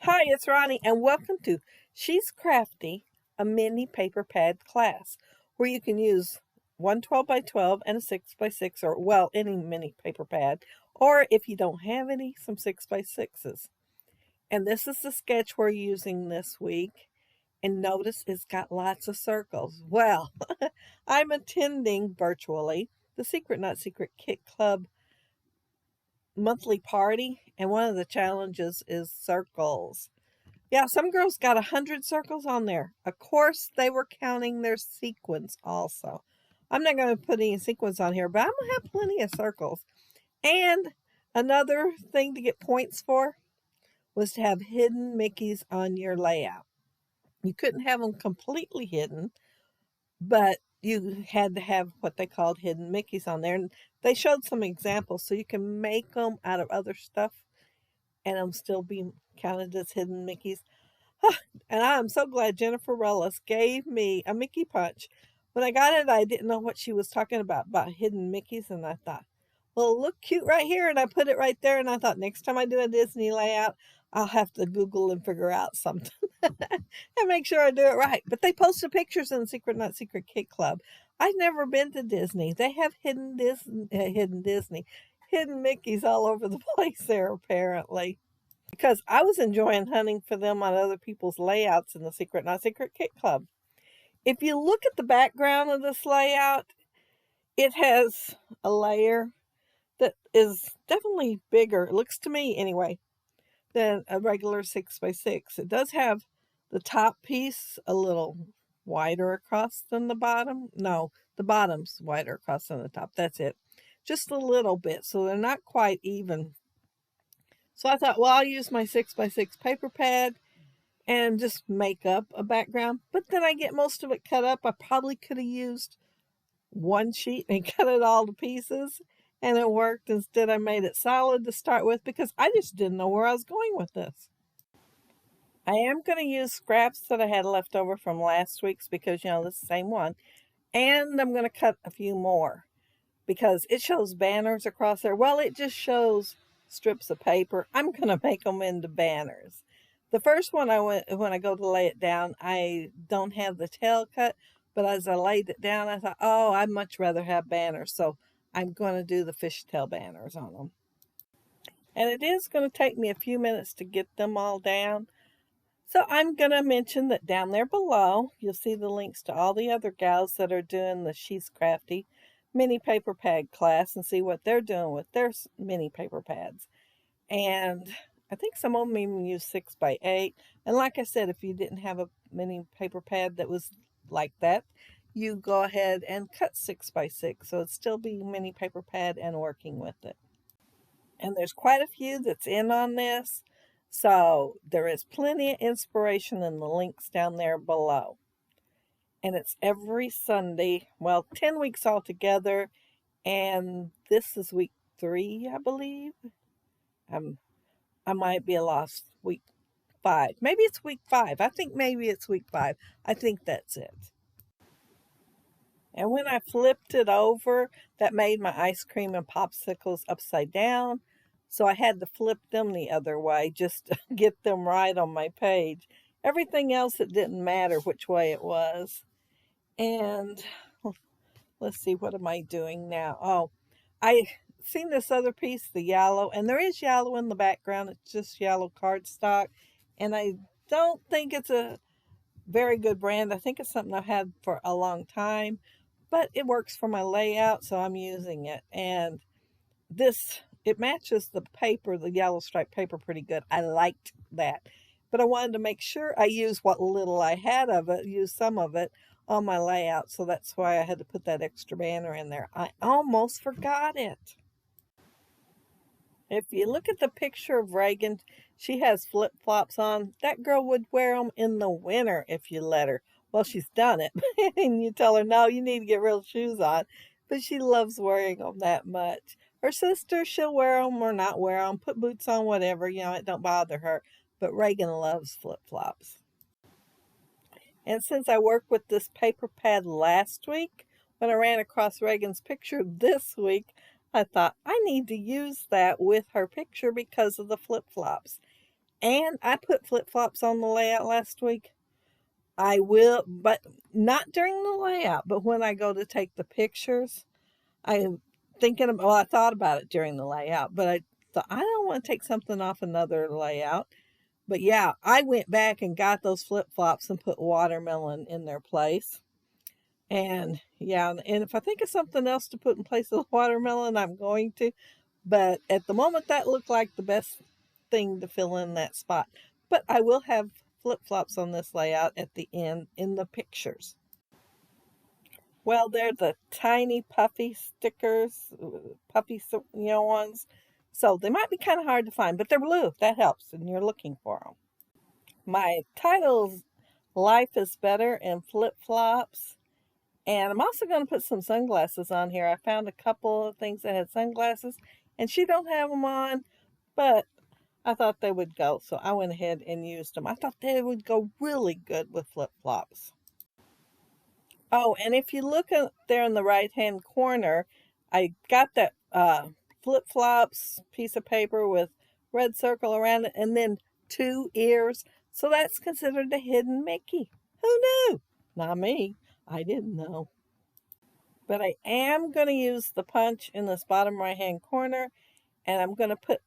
Hi, it's Ronnie, and welcome to She's Crafty, a mini paper pad class where you can use one 12 by 12 and a 6 by 6, or well, any mini paper pad, or if you don't have any, some 6 by 6s. And this is the sketch we're using this week. And notice it's got lots of circles. Well, I'm attending virtually the Secret Not Secret Kit Club monthly party, and one of the challenges is circles. Yeah, some girls got 100 circles on there. Of course, they were counting their sequins also. I'm not going to put any sequins on here, but I'm going to have plenty of circles. And another thing to get points for was to have hidden Mickeys on your layout. You couldn't have them completely hidden, but you had to have what they called hidden Mickeys on there. And they showed some examples, so you can make them out of other stuff and them still be counted as hidden Mickeys. And I'm so glad Jennifer Rellis gave me a Mickey punch. When I got it, I didn't know what she was talking about hidden Mickeys, and I thought, well, it looked cute right here, and I put it right there, and I thought next time I do a Disney layout, I'll have to Google and figure out something and make sure I do it right. But they posted pictures in the Secret Not Secret Kit Club. I've never been to Disney. They have hidden Mickeys all over the place there, apparently. Because I was enjoying hunting for them on other people's layouts in the Secret Not Secret Kit Club. If you look at the background of this layout, it has a layer that is definitely bigger, it looks to me anyway, than a regular 6 by 6. It does have the top piece a little wider across than the bottom. No, the bottom's wider across than the top. That's it. Just a little bit, so they're not quite even. So I thought, well, I'll use my 6 by 6 paper pad and just make up a background. But then I get most of it cut up. I probably could have used one sheet and cut it all to pieces, and it worked. Instead, I made it solid to start with because I just didn't know where I was going with this. I am going to use scraps that I had left over from last week's because, this is the same one. And I'm going to cut a few more because it shows banners across there. Well, it just shows strips of paper. I'm going to make them into banners. The first one when I go to lay it down, I don't have the tail cut, but as I laid it down, I thought, oh, I'd much rather have banners. So I'm going to do the fishtail banners on them. And it is going to take me a few minutes to get them all down. So I'm going to mention that down there below, you'll see the links to all the other gals that are doing the She's Crafty mini paper pad class and see what they're doing with their mini paper pads. And I think some of them even use 6 by 8. And like I said, if you didn't have a mini paper pad that was like that, you go ahead and cut 6 by 6. So it'd still be mini paper pad and working with it. And there's quite a few that's in on this. So there is plenty of inspiration in the links down there below. And it's every Sunday, well, 10 weeks altogether. And this is week 3, I believe. I might be lost. Week 5. Maybe it's week 5. I think maybe it's week 5. I think that's it. And when I flipped it over, that made my ice cream and popsicles upside down. So I had to flip them the other way just to get them right on my page. Everything else, it didn't matter which way it was. And let's see, what am I doing now? Oh, I seen this other piece, the yellow, and there is yellow in the background. It's just yellow cardstock. And I don't think it's a very good brand. I think it's something I've had for a long time, but it works for my layout, so I'm using it. And it matches the paper, the yellow striped paper, pretty good. I liked that. But I wanted to make sure I used what little I had of it, use some of it on my layout. So that's why I had to put that extra banner in there. I almost forgot it. If you look at the picture of Reagan, she has flip-flops on. That girl would wear them in the winter if you let her. Well, she's done it. And you tell her, no, you need to get real shoes on. But she loves wearing them that much. Her sister, she'll wear them or not wear them, put boots on, whatever. It don't bother her. But Reagan loves flip-flops. And since I worked with this paper pad last week, when I ran across Reagan's picture this week, I thought I need to use that with her picture because of the flip-flops. And I put flip-flops on the layout last week. I will, but not during the layout, but when I go to take the pictures. I'm thinking about, well, I thought about it during the layout, but I thought I don't want to take something off another layout. But yeah, I went back and got those flip-flops and put watermelon in their place. And yeah, and if I think of something else to put in place of the watermelon, I'm going to. But at the moment, that looked like the best thing to fill in that spot. But I will have flip-flops on this layout at the end in the pictures. Well, they're the tiny puffy stickers, puffy, ones. So they might be kind of hard to find, but they're blue, if that helps, and you're looking for them. My title's Life is Better in Flip-Flops. And I'm also going to put some sunglasses on here. I found a couple of things that had sunglasses, and she don't have them on, but I thought they would go, so I went ahead and used them. I thought they would go really good with flip-flops. Oh, and if you look up there in the right-hand corner, I got that flip-flops piece of paper with red circle around it, and then 2 ears. So that's considered a hidden Mickey. Who knew? Not me. I didn't know. But I am going to use the punch in this bottom right-hand corner, and I'm going to put,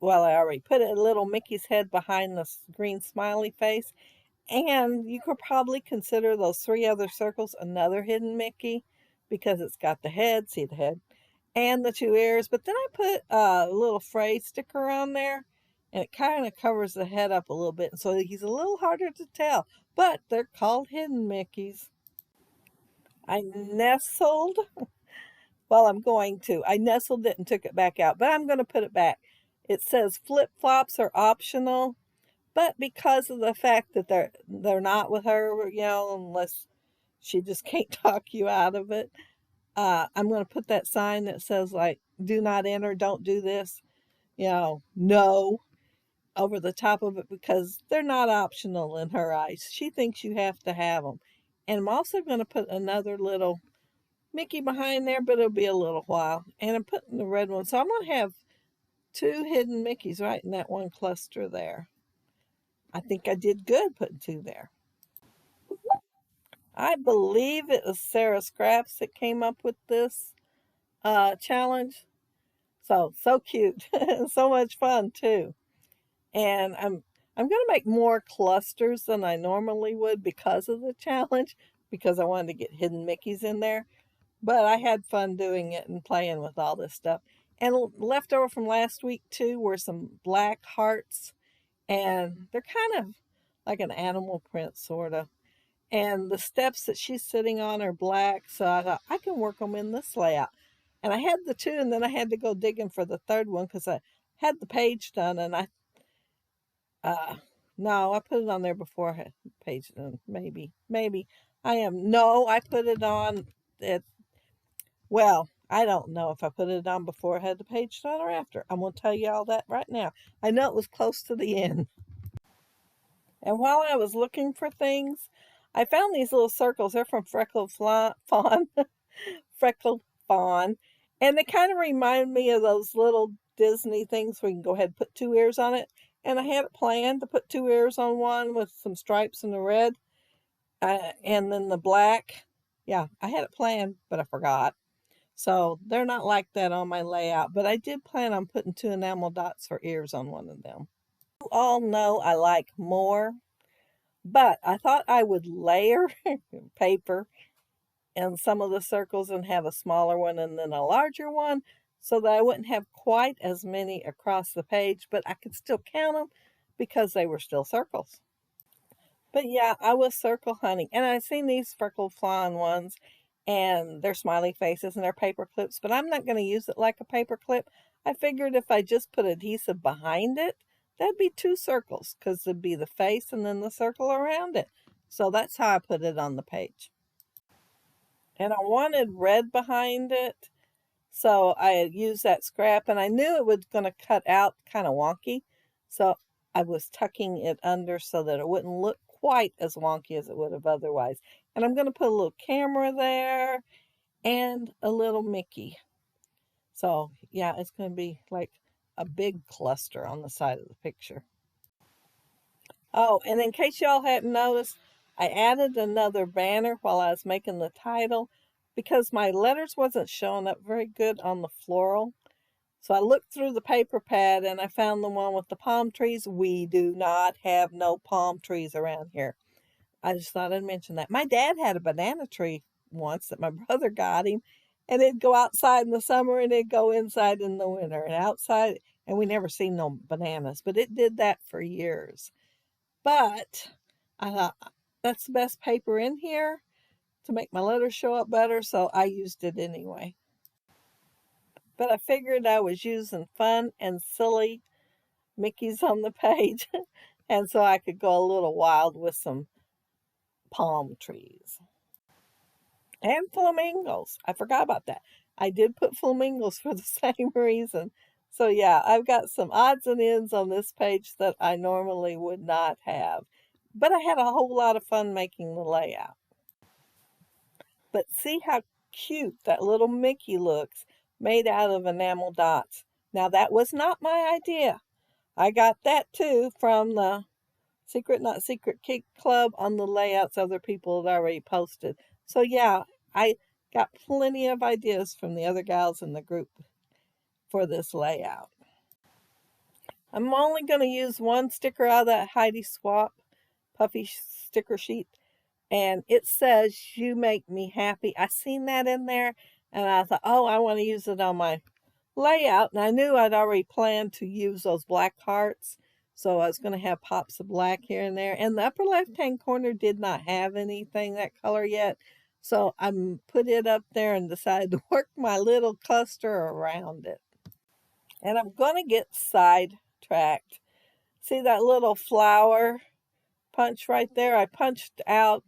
well, I already put a little Mickey's head behind this green smiley face. And you could probably consider those 3 other circles another hidden Mickey because it's got the head, see the head, and the 2 ears. But then I put a little phrase sticker on there, and it kind of covers the head up a little bit. So he's a little harder to tell, but they're called hidden Mickeys. I nestled, well, I nestled it and took it back out, but I'm going to put it back. It says flip-flops are optional. But because of the fact that they're not with her, unless she just can't talk you out of it, I'm going to put that sign that says, like, do not enter, don't do this, no, over the top of it because they're not optional in her eyes. She thinks you have to have them. And I'm also going to put another little Mickey behind there, but it'll be a little while. And I'm putting the red one. So I'm going to have 2 hidden Mickeys right in that one cluster there. I think I did good putting 2 there. I believe it was Sarah Scraps that came up with this challenge. So cute. So much fun too. And I'm going to make more clusters than I normally would because of the challenge, because I wanted to get hidden Mickeys in there. But I had fun doing it and playing with all this stuff. And left over from last week too were some black hearts, and they're kind of like an animal print sort of. And the steps that she's sitting on are black, so I thought I can work them in this layout. And I had the 2, and then I had to go digging for the 3rd one because I had the page done, and uh, no, I put it on there before I had the page done. Maybe no, I put it on it. Well, I don't know if I put it on before I had the page done or after. I'm going to tell you all that right now. I know it was close to the end. And while I was looking for things, I found these little circles. They're from Freckled Fawn. Freckled Fawn. And they kind of remind me of those little Disney things where you can go ahead and put 2 ears on it. And I had it planned to put 2 ears on one with some stripes in the red. And then the black. Yeah, I had it planned, but I forgot. So they're not like that on my layout. But I did plan on putting 2 enamel dots for ears on one of them. You all know I like more. But I thought I would layer paper in some of the circles and have a smaller one and then a larger one so that I wouldn't have quite as many across the page, but I could still count them because they were still circles. But yeah, I was circle hunting, and I've seen these freckled fawn ones, and they're smiley faces and they're paper clips, but I'm not going to use it like a paper clip. I figured if I just put adhesive behind it, that'd be 2 circles because it'd be the face and then the circle around it. So that's how I put it on the page. And I wanted red behind it, so I had used that scrap, and I knew it was going to cut out kind of wonky, so I was tucking it under so that it wouldn't look quite as wonky as it would have otherwise. And I'm going to put a little camera there and a little Mickey. So yeah, it's going to be like a big cluster on the side of the picture. Oh, and in case y'all hadn't noticed, I added another banner while I was making the title because my letters wasn't showing up very good on the floral. So I looked through the paper pad and I found the one with the palm trees. We do not have no palm trees around here. I just thought I'd mention that. My dad had a banana tree once that my brother got him, and it'd go outside in the summer and it'd go inside in the winter and outside, and we never seen no bananas, but it did that for years. But I thought that's the best paper in here to make my letters show up better, so I used it anyway. But I figured I was using fun and silly Mickeys on the page, and so I could go a little wild with some palm trees. And flamingos. I forgot about that. I did put flamingos for the same reason. So yeah, I've got some odds and ends on this page that I normally would not have. But I had a whole lot of fun making the layout. But see how cute that little Mickey looks made out of enamel dots. Now that was not my idea. I got that too from the Secret Not Secret Cake Club on the layouts other people had already posted. So yeah, I got plenty of ideas from the other gals in the group for this layout. I'm only going to use one sticker out of that Heidi Swap puffy sticker sheet, and it says, "You make me happy." I seen that in there, and I thought, oh, I want to use it on my layout, and I knew I'd already planned to use those black hearts, so I was going to have pops of black here and there. And the upper left-hand corner did not have anything that color yet, so I put it up there and decided to work my little cluster around it. And I'm going to get sidetracked. See that little flower punch right there? I punched out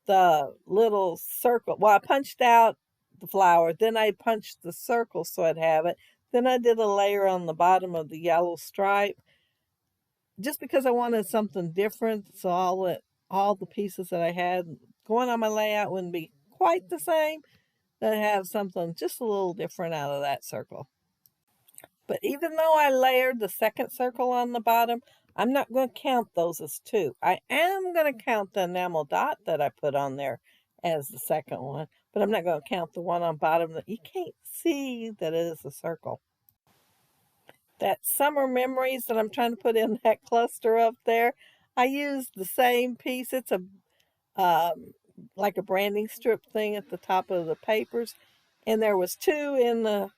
the little circle. Well, I punched out the flower, then I punched the circle so I'd have it. Then I did a layer on the bottom of the yellow stripe just because I wanted something different, so all the pieces that I had going on my layout wouldn't be quite the same. I'd have something just a little different out of that circle. But even though I layered the second circle on the bottom, I'm not going to count those as two. I am going to count the enamel dot that I put on there as the second one, but I'm not going to count the one on bottom that you can't see that it is a circle. That summer memories that I'm trying to put in that cluster up there, I used the same piece. It's a like a branding strip thing at the top of the papers, and there was two in the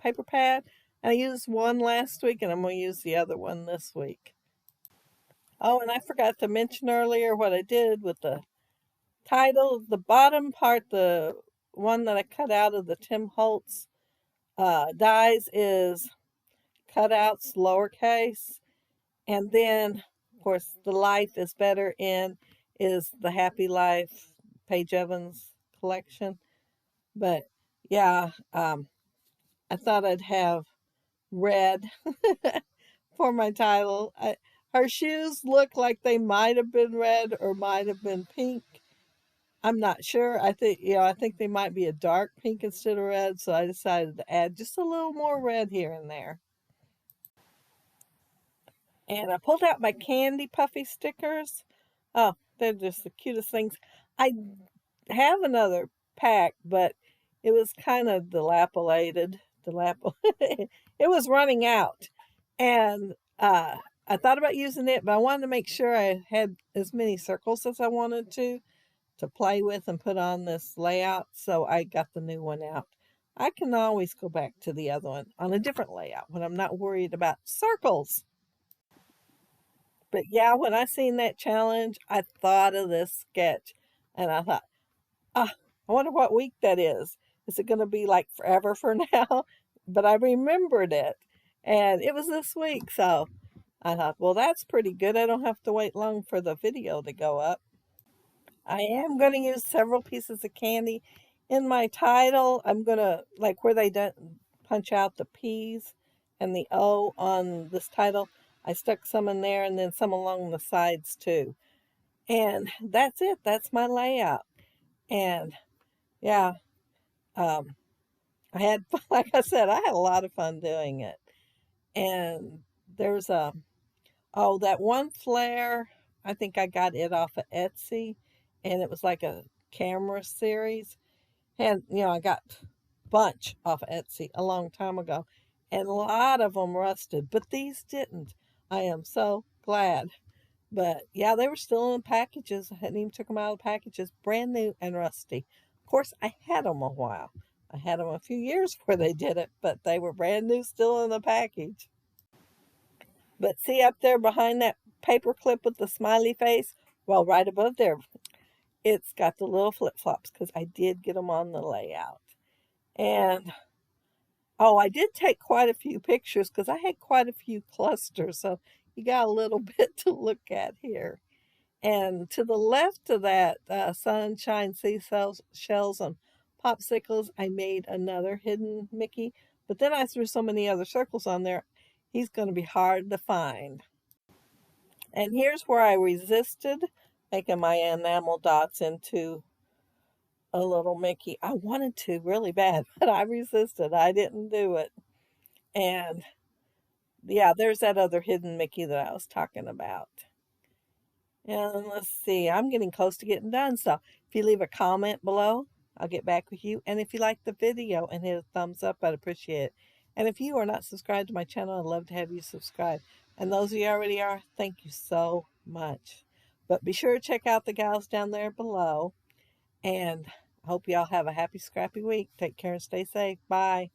paper pad. I used one last week, and I'm going to use the other one this week. Oh, and I forgot to mention earlier what I did with the title. The bottom part, the one that I cut out of the Tim Holtz dies, is cutouts lowercase. And then, of course, the life is better in is the Happy Life Paige Evans collection. But yeah, I thought I'd have red for my title. Her shoes look like they might have been red or might have been pink. I'm not sure. I think they might be a dark pink instead of red, so I decided to add just a little more red here and there. And I pulled out my candy puffy stickers. Oh, they're just the cutest things. I have another pack, but it was kind of dilapidated. It was running out. And I thought about using it, but I wanted to make sure I had as many circles as I wanted to play with and put on this layout. So I got the new one out. I can always go back to the other one on a different layout when I'm not worried about circles. But yeah, when I seen that challenge, I thought of this sketch and I thought, ah, I wonder what week that is. Is it going to be like forever for now? But I remembered it and it was this week. So I thought, well, that's pretty good. I don't have to wait long for the video to go up. I am going to use several pieces of candy in my title. I'm going to, like where they punch out the P's and the O on this title, I stuck some in there and then some along the sides too. And that's it. That's my layout. And yeah, I had, like I said, I had a lot of fun doing it. And there's a Oh, that one flare, I think I got it off of Etsy, and it was like a camera series. And, I got a bunch off of Etsy a long time ago, and a lot of them rusted, but these didn't. I am so glad. But yeah, they were still in packages. I hadn't even took them out of the packages, brand new and rusty. Of course, I had them a while. I had them a few years before they did it, but they were brand new, still in the package. But see up there behind that paper clip with the smiley face? Well, right above there, it's got the little flip-flops because I did get them on the layout. And, oh, I did take quite a few pictures because I had quite a few clusters. So you got a little bit to look at here. And to the left of that sunshine shells and popsicles, I made another hidden Mickey. But then I threw so many other circles on there, he's going to be hard to find. And here's where I resisted making my enamel dots into a little Mickey. I wanted to really bad, but I resisted. I didn't do it. And yeah, there's that other hidden Mickey that I was talking about. And let's see, I'm getting close to getting done. So if you leave a comment below, I'll get back with you. And if you like the video and hit a thumbs up, I'd appreciate it. And if you are not subscribed to my channel, I'd love to have you subscribe. And those of you already are, thank you so much. But be sure to check out the gals down there below. And I hope y'all have a happy, scrappy week. Take care and stay safe. Bye.